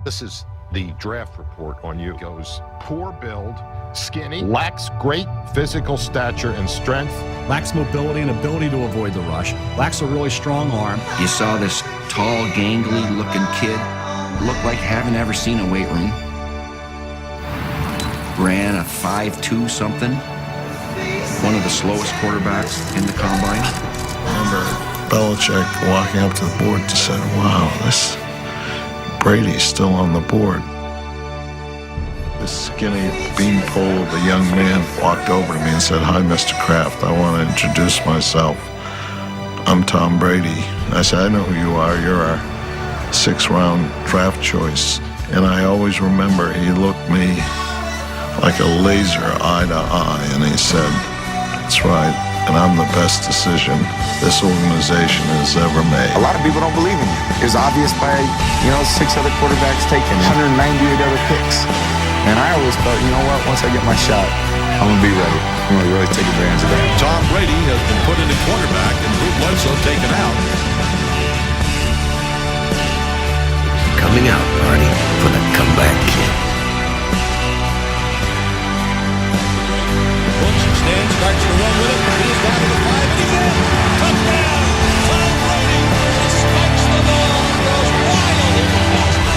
This is the draft report on you. It goes poor build, skinny, lacks great physical stature and strength, lacks mobility and ability to avoid the rush, lacks a really strong arm. You saw this tall, gangly looking kid, looked like haven't ever seen a weight room. Ran a 5.2 something. One of the slowest quarterbacks in the combine. Remember Belichick walking up to the board to say, wow, this Brady's still on the board. This skinny beanpole of a young man walked over to me and said, hi, Mr. Kraft, I want to introduce myself. I'm Tom Brady. I said, I know who you are. You're our 6th-round draft choice. And I always remember he looked me like a laser eye to eye, and he said, that's right, and I'm the best decision this organization has ever made. A lot of people don't believe in you. It was obvious by, 6 other quarterbacks taken, 198 other picks. And I always thought, you know what, once I get my shot, I'm going to be ready. I'm going to really take advantage of that. Tom Brady has been put into quarterback and Drew Bledsoe taken out. Coming out party for the comeback kid. Stands, starts to run with it. He's down to the 5, and he's in. Touchdown! Tom Brady spikes the ball and goes wild in the Boston.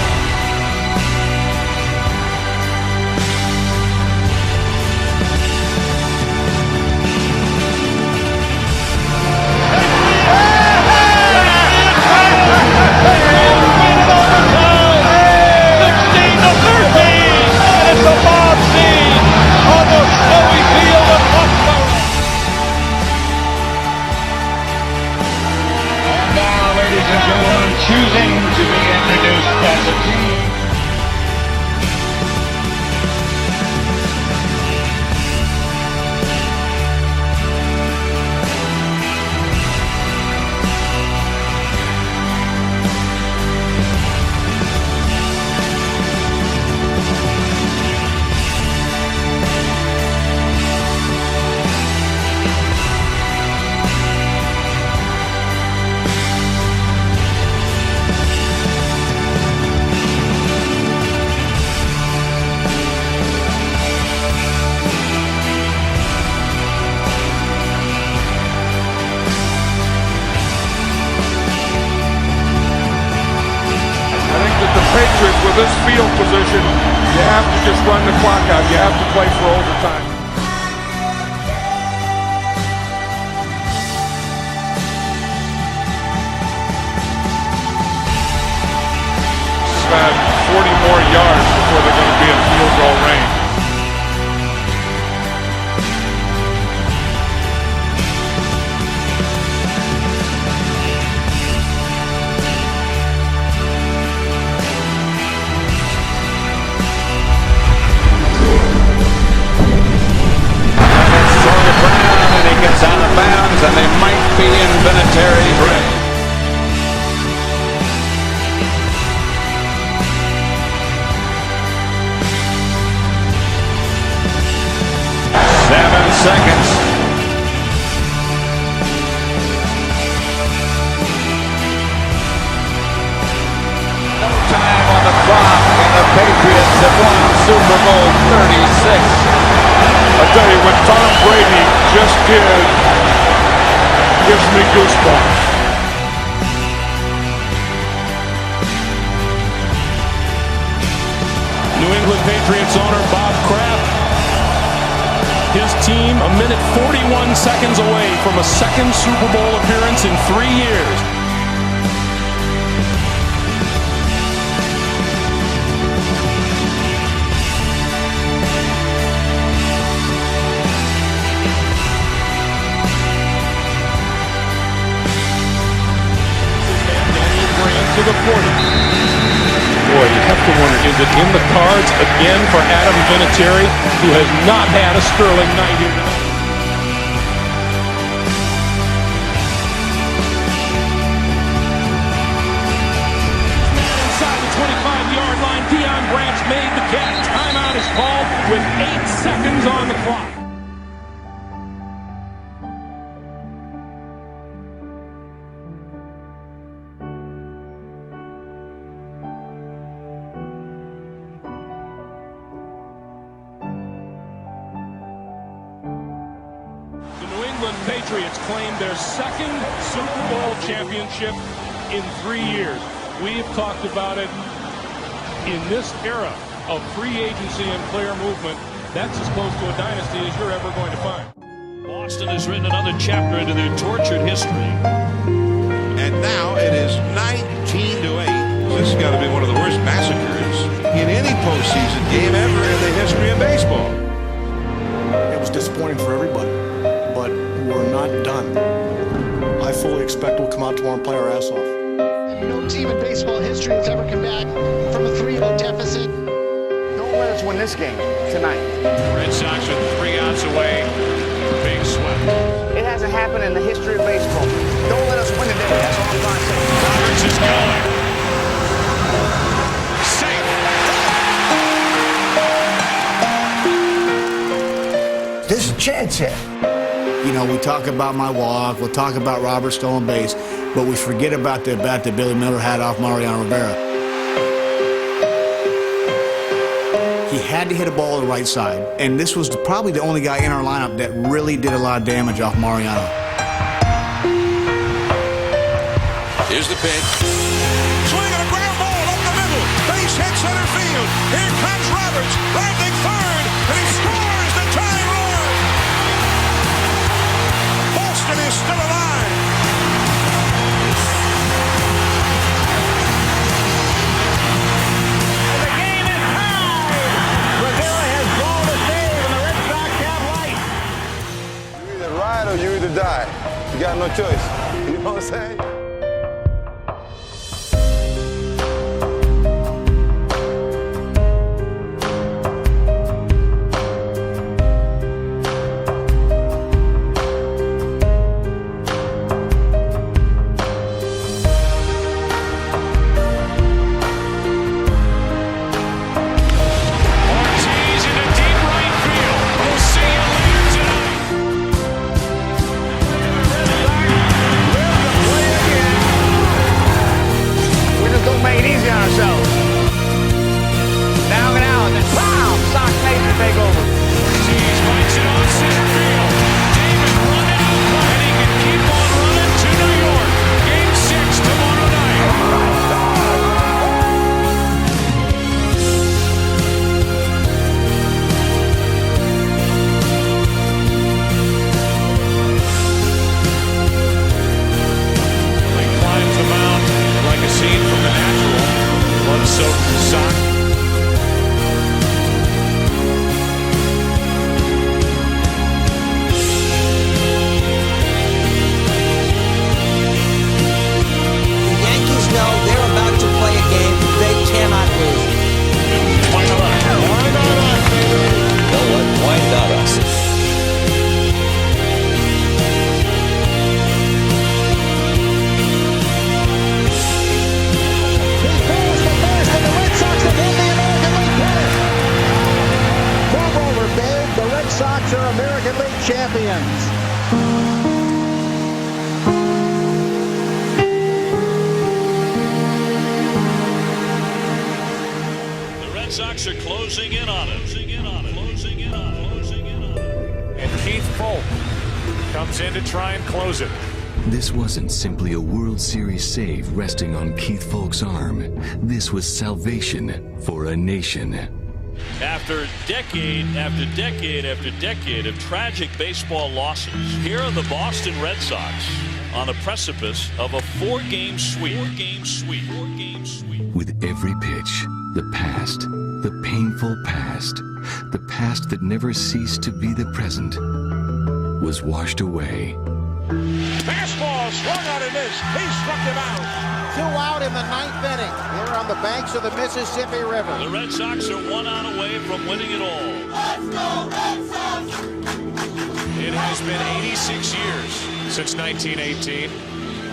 It's a mob scene on the snowy field of Foxborough. And now, ladies and gentlemen, choosing to be introduced as a team. Patriots with this field position, you have to just run the clock out. You have to play for overtime. About 40 more yards before they're going to be in field goal range. Out of bounds, and they might be in Vinatieri Gray. Seven seconds. No time on the clock, and the Patriots have won Super Bowl 36. I tell you, what Tom Brady just did gives me goosebumps. New England Patriots owner Bob Kraft. His team a minute 41 seconds away from a second Super Bowl appearance in 3 years. To the 40. Boy, you have to wonder, is it in the cards again for Adam Vinatieri, who has not had a sterling night here tonight? Inside the 25-yard line, Deion Branch made the catch. Timeout is called with 8 seconds on the clock. England Patriots claim their second Super Bowl championship in 3 years. We've talked about it. In this era of free agency and player movement, that's as close to a dynasty as you're ever going to find. Boston has written another chapter into their tortured history. And now it is 19-8. This has got to be one of the worst massacres in any postseason game ever in the history of baseball. It was disappointing for everybody, but we're not done. I fully expect we'll come out tomorrow and play our ass off. No team in baseball history has ever come back from a 3-0 deficit. Don't let us win this game tonight. Red Sox are 3 outs away. Big sweep. It hasn't happened in the history of baseball. Don't let us win today. That's all I'm trying to say. Roberts is going. Safe. There's a chance here. You know, we talk about my walk, we'll talk about Robert stolen base, but we forget about the bat that Billy Miller had off Mariano Rivera. He had to hit a ball to the right side, and this was probably the only guy in our lineup that really did a lot of damage off Mariano. Here's the pitch. Swing and a ground ball up the middle. Base hit center field. Here comes Roberts, landing third, and he scores the tying run. Boston is still alive. And the game is tied. Rivera has blown a save, and the Red Sox have life. You either ride or you either die. You got no choice. You know what I'm saying? Sox are closing in on it. And Keith Folk comes in to try and close it. This wasn't simply a World Series save resting on Keith Folk's arm. This was salvation for a nation. After decade after decade after decade of tragic baseball losses, here are the Boston Red Sox on the precipice of a four-game sweep. With every pitch, the past, the painful past, the past that never ceased to be the present, was washed away. Fastball swung on and missed. He struck him out. 2 out in the 9th inning. Here on the banks of the Mississippi River. The Red Sox are 1 out away from winning it all. Let's go Red Sox! It has been 86 years since 1918.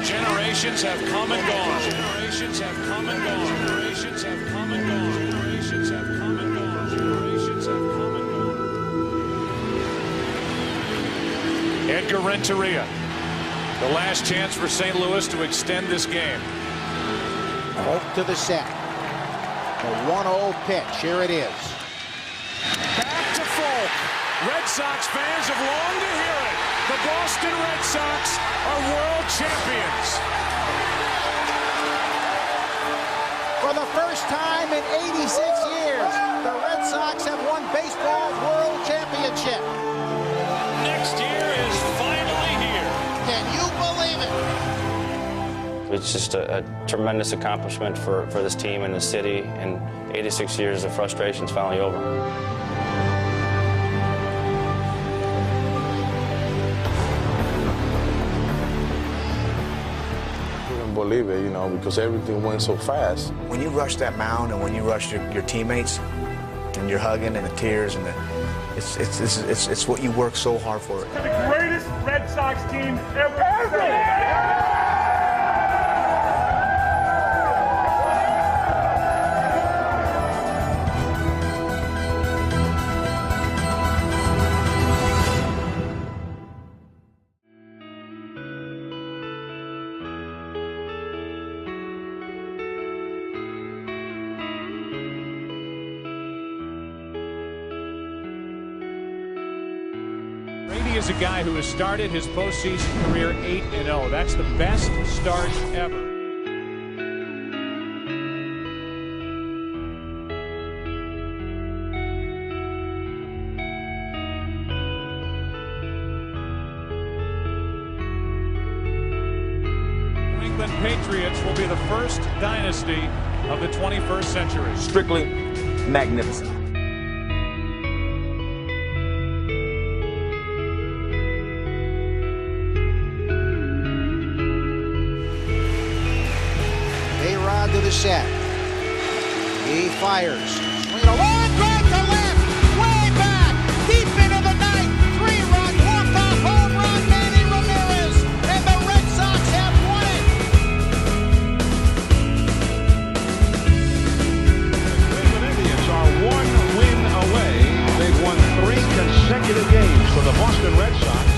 Generations have come and gone. Generations have come and gone. Generations have come and gone. Generations have come and gone. Generations have come and gone. Edgar Renteria. The last chance for St. Louis to extend this game. Folk to the set. The 1-0 pitch. Here it is. Back to Folk. Red Sox fans have longed to hear it. The Boston Red Sox are world champions. For the first time in 86 years, the Red Sox have won baseball's world championship. Next year is finally here. Can you believe it? It's just a tremendous accomplishment for this team and the city, and 86 years of frustration is finally over. Believe it, you know, because everything went so fast. When you rush that mound and when you rush your teammates and you're hugging and the tears and it's what you work so hard for. The greatest Red Sox team ever. Brady is a guy who has started his postseason career 8-0. That's the best start ever. New England Patriots will be the first dynasty of the 21st century. Strictly magnificent. To the set. He fires. Swing a long drive to left. Way back. Deep into the night. 3-run walk-off home run. Manny Ramirez. And the Red Sox have won it. The Cleveland Indians are 1 win away. They've won 3 consecutive games for the Boston Red Sox.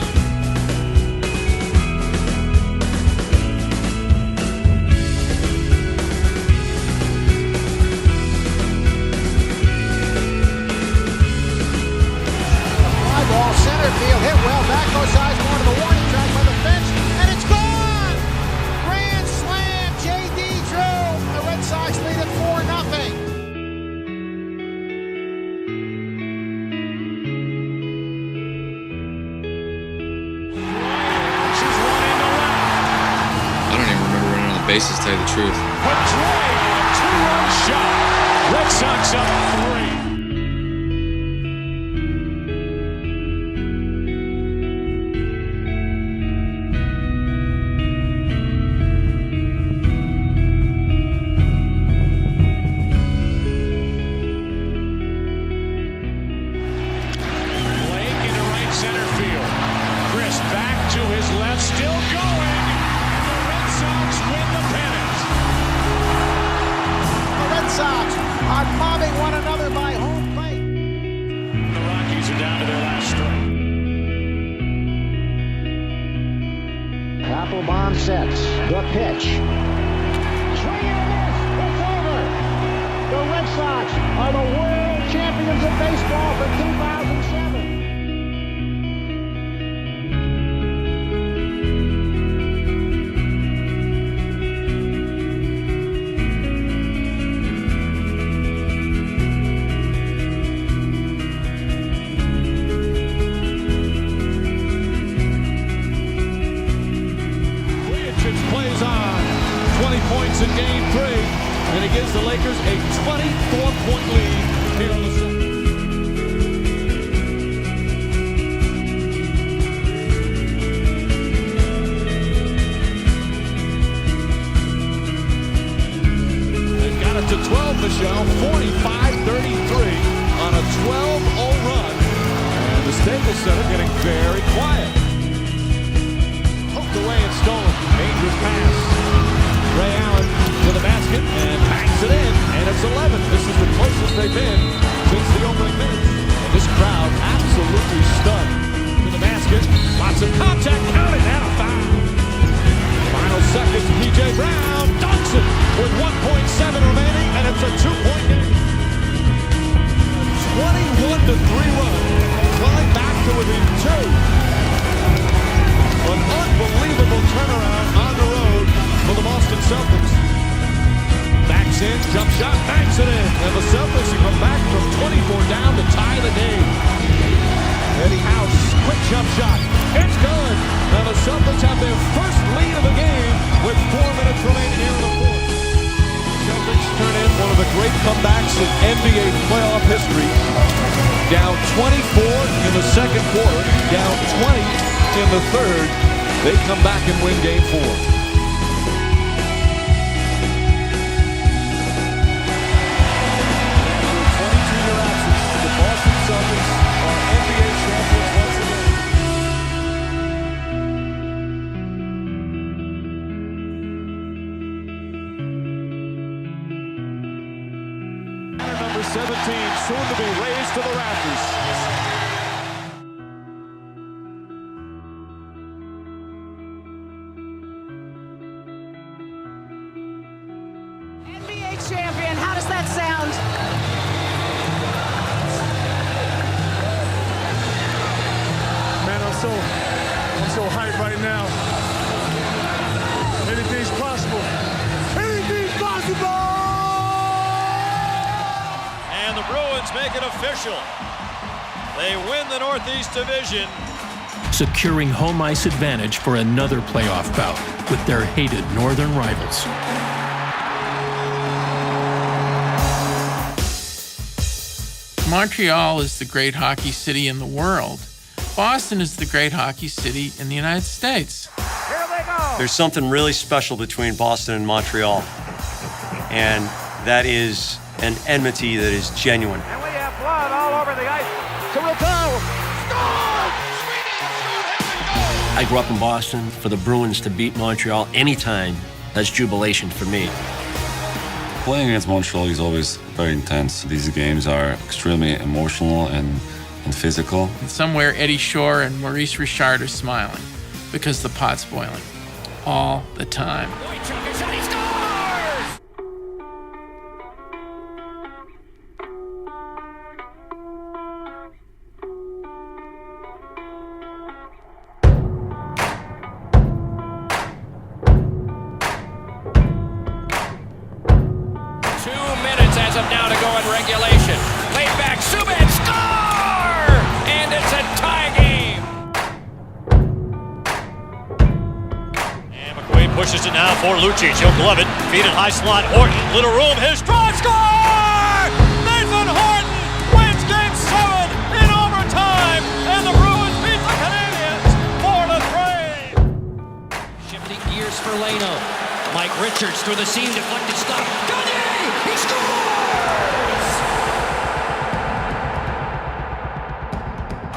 Center field hit well. Back goes Osborne to the warning track by the fence, and it's gone! Grand slam, J.D. Drew. The Red Sox lead it 4-0. She's running to left. I don't even remember running on the bases, to tell you the truth. Pedroia, a 2-run shot. Red Sox up 3. Applebaum sets the pitch. Swing and a miss. It's over. The Red Sox are the world champions of baseball for 2007. In game 3, and it gives the Lakers a 24-point lead here on the second. They've got it to 12, Michelle, 45-33 on a 12-0 run, and the Staples Center getting very quiet. Poked away and stolen. Dangerous pass. Ray Allen to the basket and bangs it in, and it's 11. This is the closest they've been since the opening minutes. And this crowd absolutely stunned. To the basket, lots of contact, counted, and a foul. Final seconds, P.J. Brown dunks it with 1.7 remaining, and it's a 2-point game. 21-3 run, climb back to within 2. in, jump shot, banks it in. And the Celtics have come back from 24 down to tie the game. Eddie House, quick jump shot. It's good. Now the Celtics have their first lead of the game with 4 minutes remaining here in the fourth. Celtics turn in one of the great comebacks in NBA playoff history. Down 24 in the second quarter, down 20 in the third. They come back and win game 4. Celtics are NBA champions once again. Number 17, soon to be raised to the rafters. NBA champion, how does that sound? I'm so hyped right now. Anything's possible. Anything's possible! And the Bruins make it official. They win the Northeast Division. Securing home ice advantage for another playoff bout with their hated northern rivals. Montreal is the great hockey city in the world. Boston is the great hockey city in the United States. Here they go. There's something really special between Boston and Montreal, and that is an enmity that is genuine. And we have blood all over the ice. Toronto, score! I grew up in Boston. For the Bruins to beat Montreal anytime, that's jubilation for me. Playing against Montreal is always very intense. These games are extremely emotional and physical. And somewhere Eddie Shore and Maurice Richard are smiling because the pot's boiling all the time. As of now to go in regulation. Played back, Subban, score! And it's a tie game. And McQuaid pushes it now for Lucic. He'll glove it. Feed it high slot. Horton, little room. His drive, score! Nathan Horton wins game 7 in overtime. And the Bruins beat the Canadiens 4-3. Shifting gears for Leno. Mike Richards through the seam, deflected stop. He scores!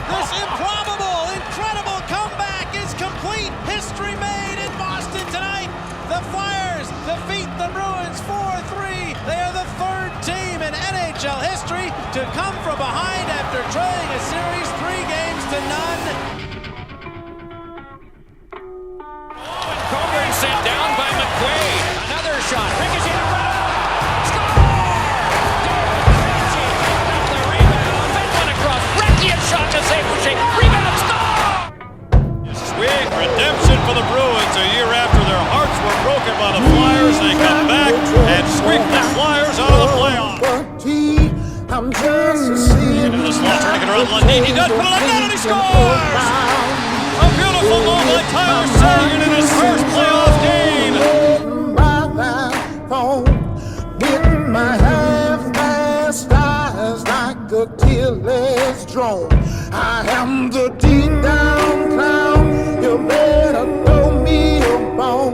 This improbable, incredible comeback is complete. History made in Boston tonight. The Flyers defeat the Bruins 4-3. They are the third team in NHL history to come from behind after trailing a series 3 games to none. Coburn sent down by McQuaid. Another shot. Ricochet around. Shot to save Boucher. Rebound, score! Swing, redemption for the Bruins. A year after their hearts were broken by the Flyers, they come back and sweep the Flyers out of the playoffs. Into the slot, turning it around Lundin. He does put it on net and he scores! A beautiful goal by Tyler Seguin in his first playoff game. With my half-mast eyes like a tearless drone, I am the deep down clown. You better throw me a bone,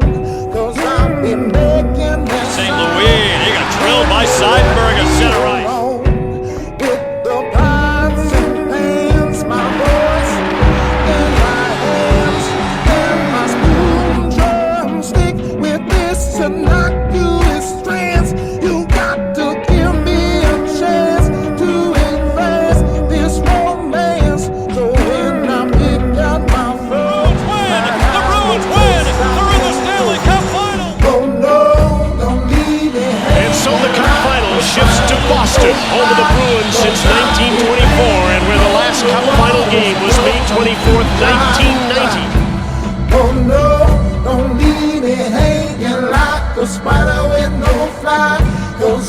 'cause I've been making that St. Louis, and he got drilled by Seidenberg at center ice. with the pots and pans, my voice in my hands, and my spoon drumstick with this innocuous strands. You got to give me a chance to invest this romance. So when I pick out my phone, the Bruins win! They're in the Stanley Cup final! Oh no, don't leave me. And so the Cup final shifts to Boston, home of the Bruins since 1924, and where the last Cup final game was May 24th, 1990. Oh no, don't leave me hanging like a spider with no fly. 'Cause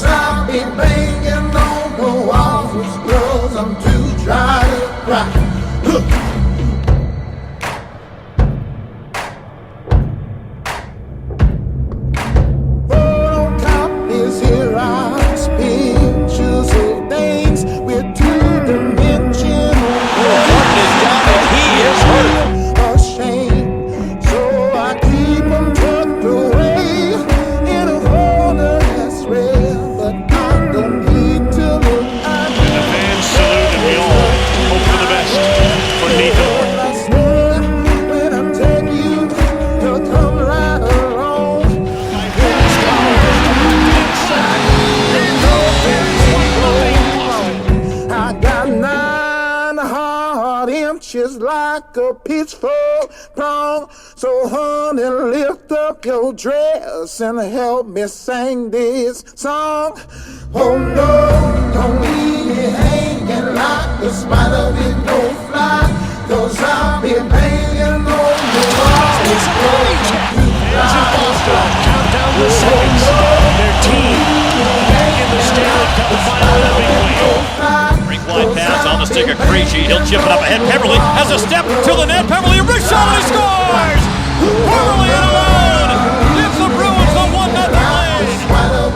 punches like a pitchfork prong. So honey, lift up your dress and help me sing this song. Oh no, don't leave me hanging like the spider with no fly, 'cause I'll be banging on the wall. Fans in Boston count down the seconds. Their team back in the Stanley Cup final in a big way. Rink wide pass on the stick of Krejci. He'll chip it up ahead. Peverley has a step to the net. Peverley, a wrist shot, and he scores! Peverley in alone gives the Bruins the 1-0 lead. Well,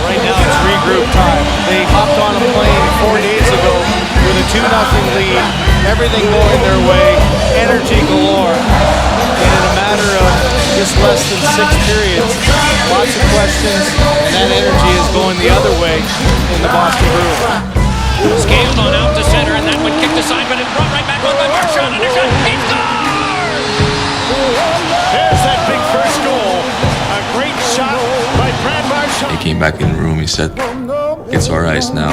right now it's regroup time. They hopped on a plane 4 days ago with a 2-0 lead. Everything going their way. Energy galore. And in a matter of just less than 6 periods, lots of questions, and that energy is going the other way in the Boston Bruins. Scaled on out to center, and that one kicked aside, but it brought right back on by Marchand. And he scores! There's that big first goal. A great shot by Brad Marchand. He came back in the room. He said, "It's our ice now."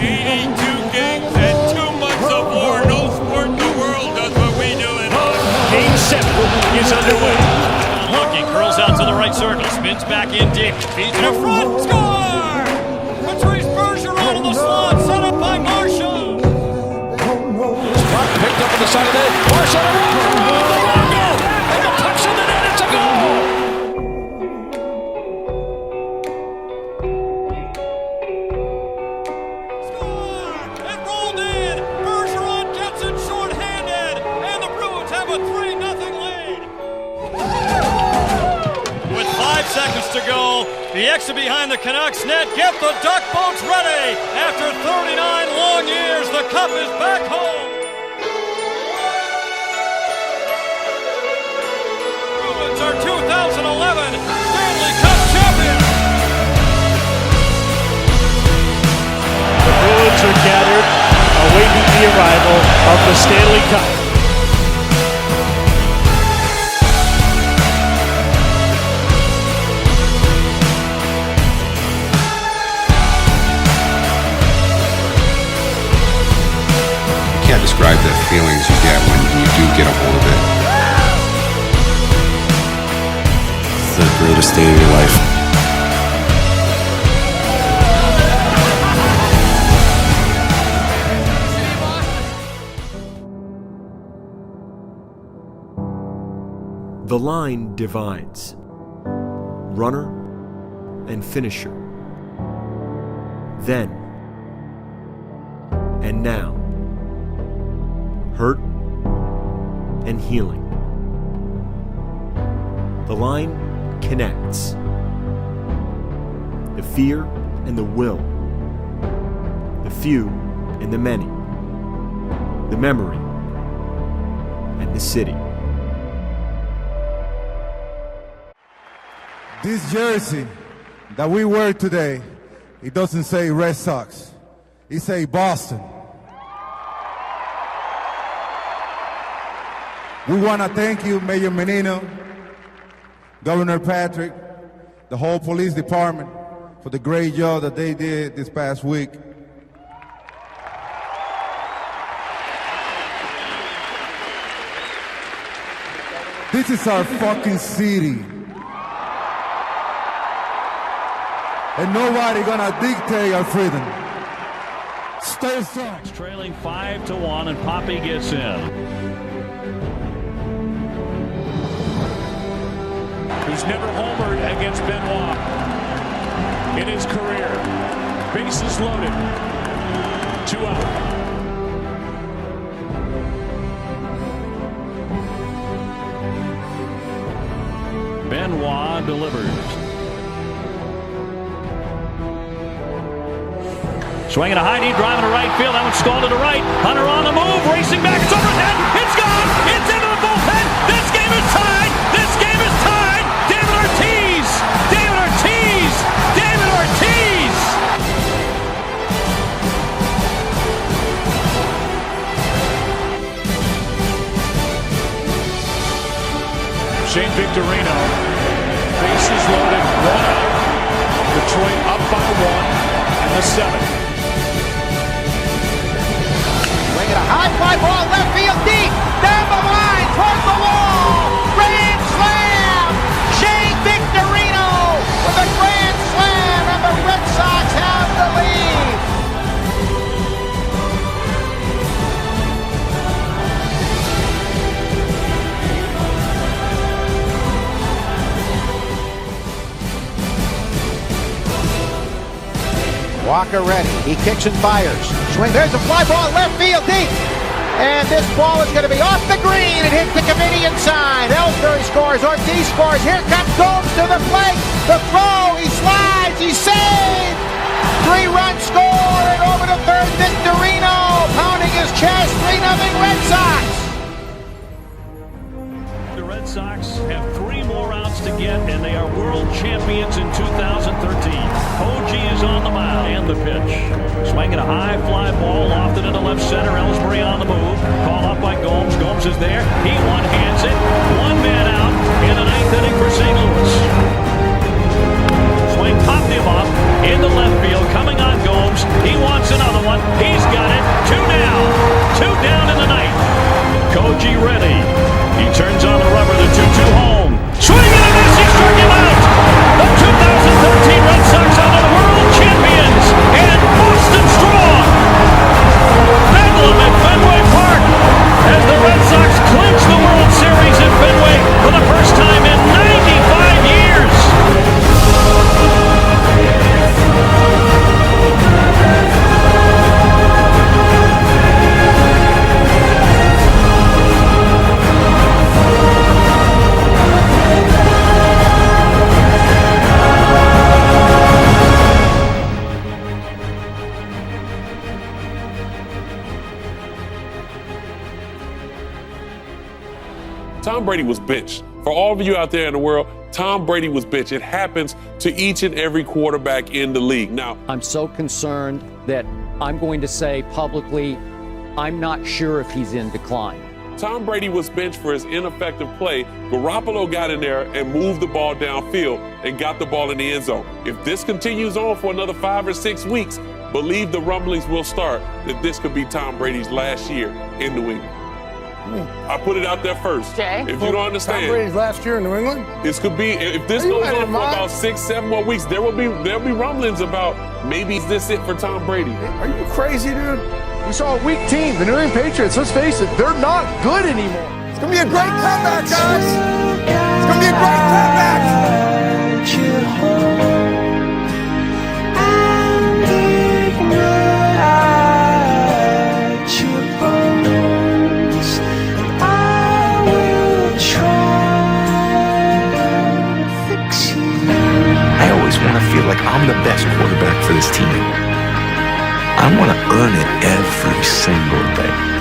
82 games and 2 months of war. No sport in the world does what we do in hockey. Game 7 is underway. Looking, curls out to the right circle, spins back in deep, feeds it in front, score! Patrice Bergeron in the slot, set up by Marchand. Puck picked up on the side of the net. Marchand around. And the puck's in the net. It's a goal. It rolled in. Bergeron gets it shorthanded, and the Bruins have a 3-0 lead. With 5 seconds to go, the exit behind the Canucks net. Get the duck boats ready. After 39 long years, the cup is back home. Bruins are 2011 Stanley Cup champions. The Bruins are gathered, awaiting the arrival of the Stanley Cup. You can't describe the feelings you get when you do get a hold of it. It's the greatest day of your life. The line divides runner and finisher. Then and now. Hurt and healing. The line connects. The fear and the will. The few and the many. The memory and the city. This jersey that we wear today, it doesn't say Red Sox. It says Boston. We want to thank you, Mayor Menino, Governor Patrick, the whole police department for the great job that they did this past week. This is our fucking city. And nobody gonna dictate our freedom. Stay strong. It's trailing 5-1, and Poppy gets in. He's never homered against Benoit in his career. Bases loaded. 2 out. Benoit delivers. Swinging a high knee, driving to right field. That one's stalled to the right. Hunter on the move, racing back. It's overhead. It's gone. It's into the bullpen. This game is tied. This game is tied. David Ortiz. David Ortiz. David Ortiz. Shane Victorino. Bases loaded. 1 out. Detroit up by 1 in the 7th. A high fly Walker ready. He kicks and fires. Swing. There's a fly ball left field deep. And this ball is going to be off the green. It hits the Canadian side. Ellsbury scores. Ortiz scores. Here comes Gomes to the plate. The throw. He slides. He saved. 3-run score. And over to third, Victorino. Pounding his chest. 3-0 Red Sox. The Red Sox have 3 more outs to get, and they are world champions in 2013. Koji is on the mound and the pitch. Swinging a high fly ball lofted into left center. Ellsbury on the move. Call up by Gomes. Gomes is there. He one-hands it. 1 man out in the 9th inning for St. Louis. Swing popped him up into left field. Coming on Gomes. He wants another one. He's got it. 2 down. 2 down in the 9th. Koji ready. He turns on the rubber, the 2-2 home. Swing and a miss, he struck him out! The 2013 Red Sox are the world champions, and Boston strong! Bedlam at Fenway Park as the Red Sox clinch the World Series at Fenway for the first time in 95 years! Tom Brady was benched. For all of you out there in the world, Tom Brady was benched. It happens to each and every quarterback in the league. Now, I'm so concerned that I'm going to say publicly, I'm not sure if he's in decline. Tom Brady was benched for his ineffective play. Garoppolo got in there and moved the ball downfield and got the ball in the end zone. If this continues on for another 5 or 6 weeks, believe the rumblings will start that this could be Tom Brady's last year in New England. I put it out there first. Jay? If you don't understand, Tom Brady's last year in New England? This could be, if this goes on for about 6, 7 more weeks, there'll be rumblings about maybe is this it for Tom Brady. Are you crazy, dude? We saw a weak team, the New England Patriots. Let's face it, they're not good anymore. It's gonna be a great comeback, guys. It's gonna be a great comeback. I always want to feel like I'm the best quarterback for this team. I want to earn it every single day.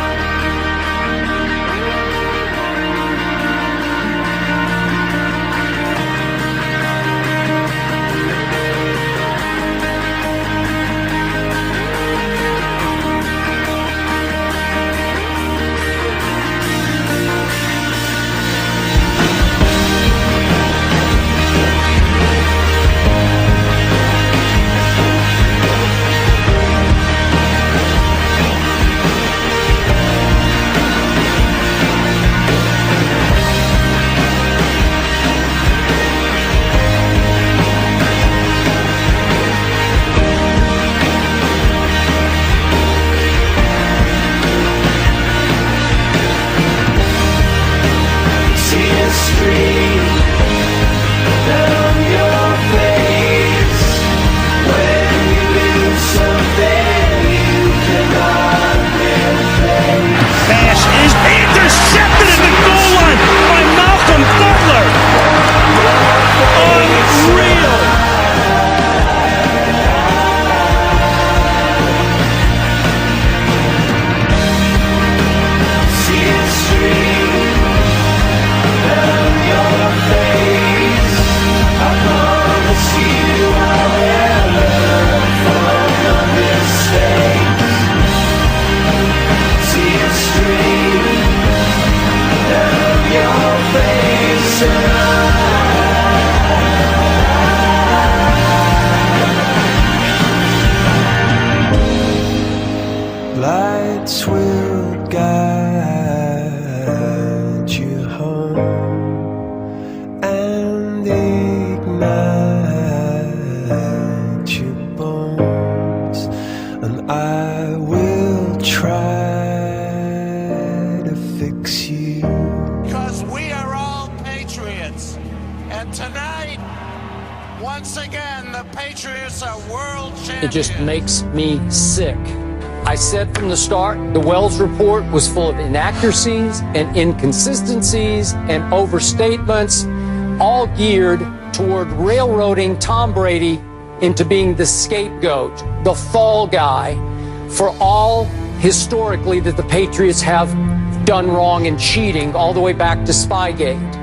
Patriots are world champions. It just makes me sick. I said from the start, the Wells report was full of inaccuracies and inconsistencies and overstatements, all geared toward railroading Tom Brady into being the scapegoat, the fall guy for all historically that the Patriots have done wrong and cheating all the way back to Spygate.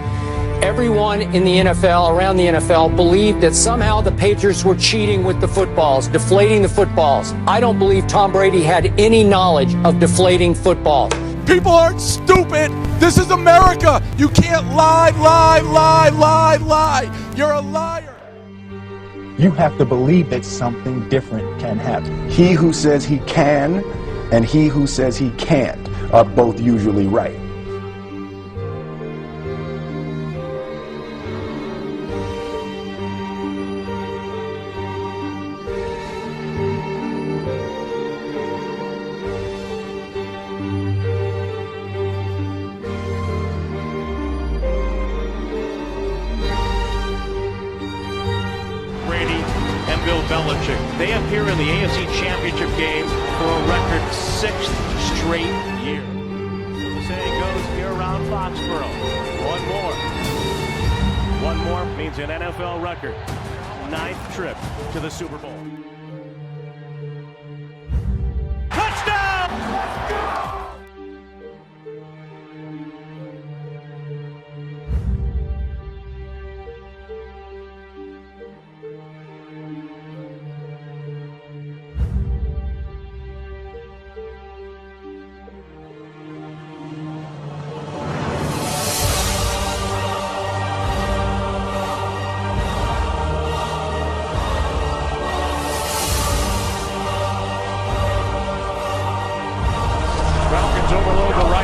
Everyone in the NFL, around the NFL, believed that somehow the Patriots were cheating with the footballs, deflating the footballs. I don't believe Tom Brady had any knowledge of deflating footballs. People aren't stupid. This is America. You can't lie. You're a liar. You have to believe that something different can happen. He who says he can and he who says he can't are both usually right. They appear in the AFC Championship game for a record 6th straight year. The saying goes here around Foxborough. One more means an NFL record. 9th trip to the Super Bowl. Touchdown! Let's go!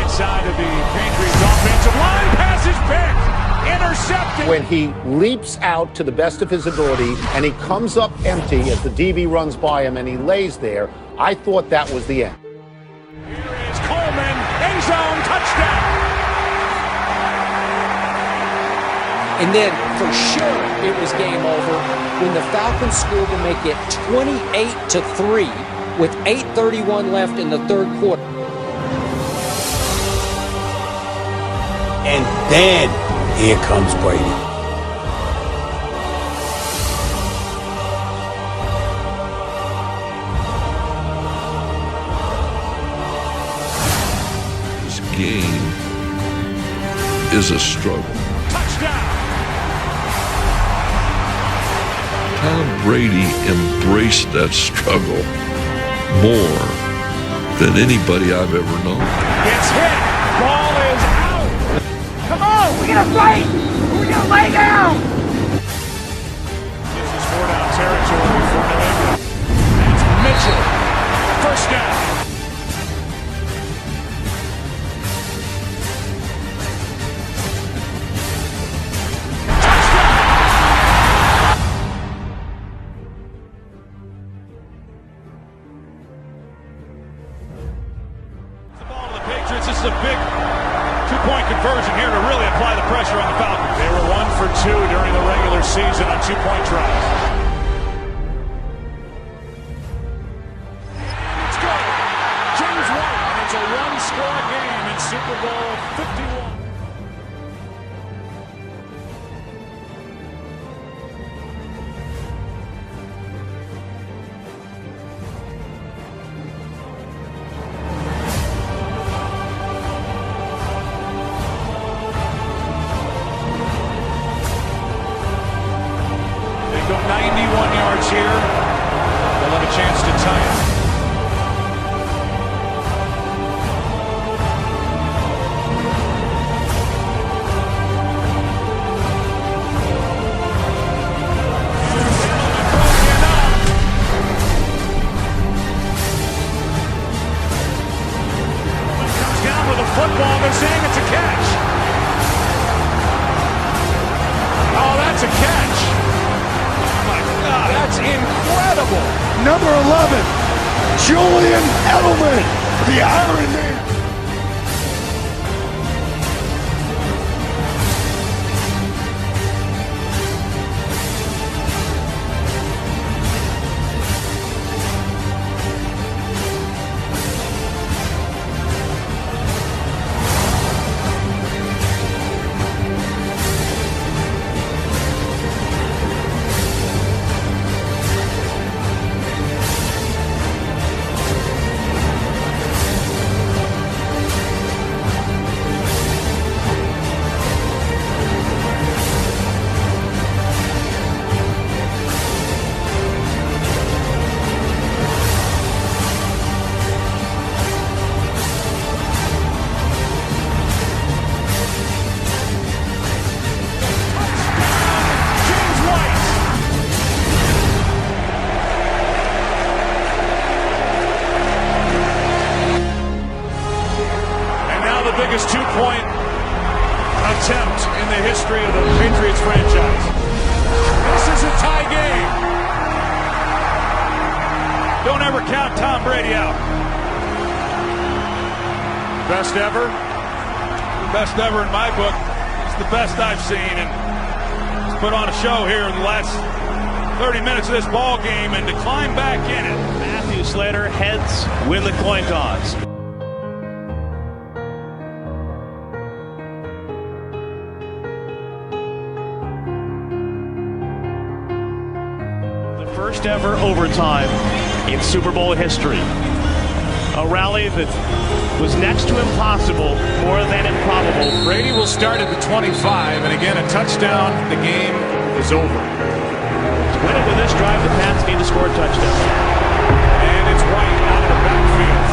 Side of the Patriots offensive line, pass is picked, intercepted. When he leaps out to the best of his ability and he comes up empty as the DB runs by him and he lays there, I thought that was the end. Here is Coleman, end zone, touchdown. And then for sure it was game over when the Falcons scored to make it 28-3 with 8:31 left in the third quarter. And then here comes Brady. This game is a struggle. Touchdown! Tom Brady embraced that struggle more than anybody I've ever known. It's hit. Ball is out. Come on, we're gonna fight. We're gonna lay down. This is 4-down territory for New England. That's Mitchell. First down. The ball to the Patriots. This is a big two-point conversion here to really apply the pressure on the Falcons. They were 1 for 2 during the regular season on two-point tries. Let's go! James White, and it's a one-score game in Super Bowl 51. Go 91 yards here. They'll have a chance to tie it. Comes down with a football. They're saying it's a catch. Oh, that's a catch. That's incredible. Number 11, Julian Edelman, the Iron Man. ever count Tom Brady out. Best ever? Best ever in my book. It's the best I've seen, and he's put on a show here in the last 30 minutes of this ball game, and to climb back in it. Matthew Slater heads win the coin toss. The first ever overtime in Super Bowl history. A rally that was next to impossible, more than improbable. Brady will start at the 25, and again, a touchdown, the game is over. To win it with this drive, the Pats need to score a touchdown. And it's White out of the backfield.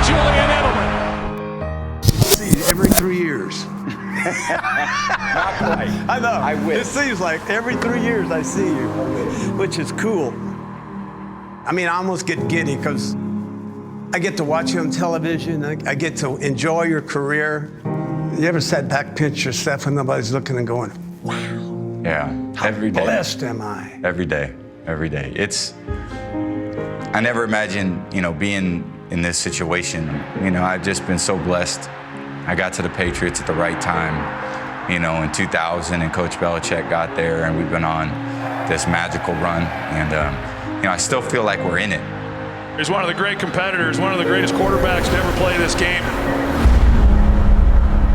Julian Edelman. Every 3 years. Not quite. I know. I wish. It seems like every 3 years I see you, which is cool. I mean, I almost get giddy because I get to watch you on television. I get to enjoy your career. You ever sat back, pinch yourself when nobody's looking and going, wow. Yeah, every day. How blessed am I? Every day, every day. I never imagined, being in this situation. I've just been so blessed. I got to the Patriots at the right time, in 2000, and Coach Belichick got there, and we've been on this magical run. And, I still feel like we're in it. He's one of the great competitors, one of the greatest quarterbacks to ever play this game.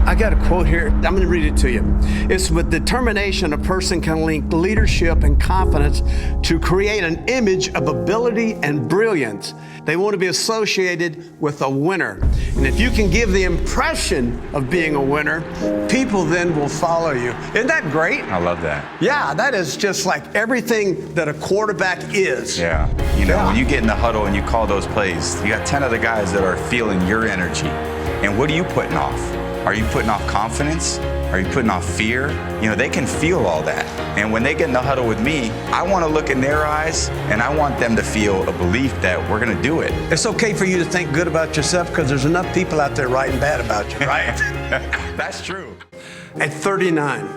I got a quote here. I'm going to read it to you. It's with determination a person can link leadership and confidence to create an image of ability and brilliance. They want to be associated with a winner. And if you can give the impression of being a winner, people then will follow you. Isn't that great? I love that. Yeah, that is just like everything that a quarterback is. Yeah. When you get in the huddle and you call those plays, you got 10 other guys that are feeling your energy. And what are you putting off? Are you putting off confidence? Are you putting off fear? They can feel all that. And when they get in the huddle with me, I want to look in their eyes and I want them to feel a belief that we're going to do it. It's okay for you to think good about yourself because there's enough people out there writing bad about you, right? That's true. At 39,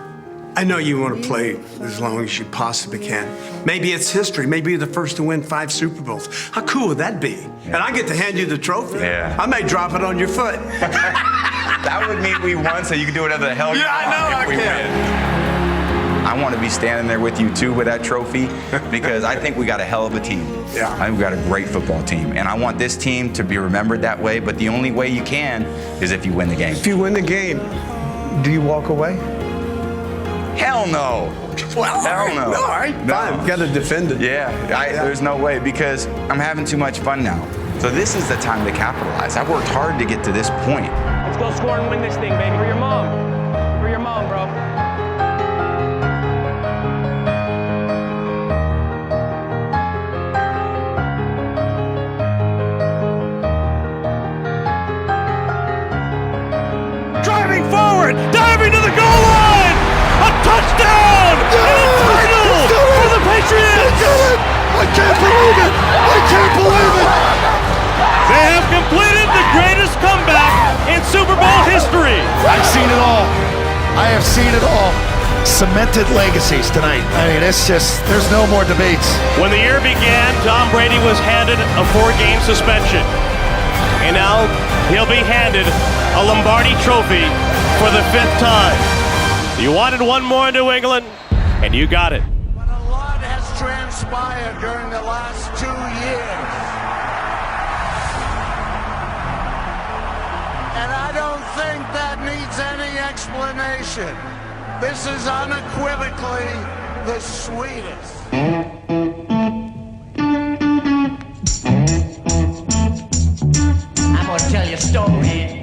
I know you want to play as long as you possibly can. Maybe it's history. Maybe you're the first to win 5 Super Bowls. How cool would that be? Yeah. And I get to hand you the trophy. Yeah. I may drop it on your foot. That would mean we won, so you can do whatever the hell you want. I know if we win. I want to be standing there with you too with that trophy because I think we got a hell of a team. Yeah. I think we got a great football team, and I want this team to be remembered that way. But the only way you can is if you win the game. If you win the game, do you walk away? Hell no. Well, hell no. All right, fine. Got to defend it. Yeah, there's no way because I'm having too much fun now. So this is the time to capitalize. I've worked hard to get to this point. Let's go score and win this thing, baby. For your mom. For your mom, bro. Driving forward, diving to the goal line! A touchdown! And a title for the Patriots! I can't believe it! I can't believe it! They have completed the greatest comeback in Super Bowl history. I've seen it all. I have seen it all. Cemented legacies tonight. I mean, it's just, there's no more debates. When the year began, Tom Brady was handed a 4-game suspension. And now he'll be handed a Lombardi trophy for the 5th time. You wanted one more in New England, and you got it. But a lot has transpired during the last 2 years. And I don't think that needs any explanation. This is unequivocally the sweetest. I'm gonna tell you a story.